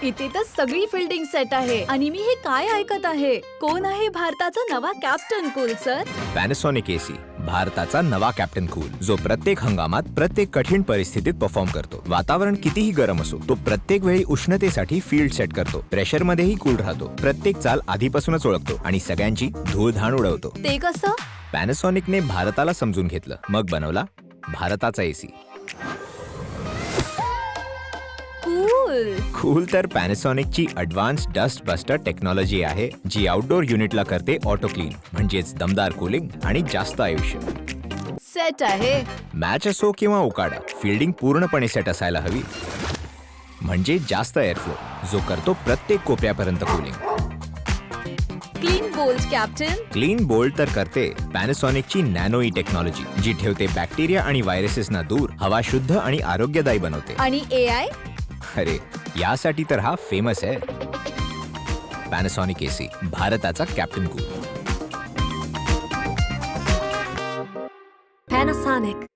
इथे तर सगळी फिल्डिंग सेट आहे आणि मी हे काय ऐकत आहे? कोण आहे भारताचा नवा captain cool sir? Panasonic AC, भारताचा नवा कॅप्टन कूल, जो प्रत्येक हंगामात प्रत्येक कठीण परिस्थितीत परफॉर्म करतो. वातावरण कितीही गरम असो, तो प्रत्येक वेळी उष्णतेसाठी फील्ड सेट करतो. प्रेशर मध्येही कूल राहतो. प्रत्येक चाल आधीपासूनच ओळखतो आणि सगळ्यांची धूळधाण उडवतो. ते कसं? पॅनासॉनिकने भारताला समजून घेतलं, मग बनवला भारताचा एसी. कूल. कूल तर पॅनासॉनिकची अडव्हान्स डस्ट बस्टर टेक्नॉलॉजी आहे, जी आउटडोर युनिटला करते ऑटो क्लीन, म्हणजेच दमदार कूलिंग आणि जास्त आयुष्य. सेट आहे. मॅच असो किंवा उकाडा, फिल्डिंग पूर्णपणे सेट असायला हवी, म्हणजे जास्त एअरफ्लो, जो करतो प्रत्येक कोपऱ्यापर्यंत cooling. Clean bold captain. Clean bold तर करते पॅनासॉनिकची नॅनो ई टेक्नॉलॉजी, जी ठेवते बॅक्टेरिया आणि व्हायरसेसना दूर, हवा शुद्ध आणि आरोग्यदायी बनवते. आणि AI? अरे, यासाठी तर हा फेमस आहे. पॅनासॉनिक एसी, भारताचा कॅप्टन कूल. Panasonic.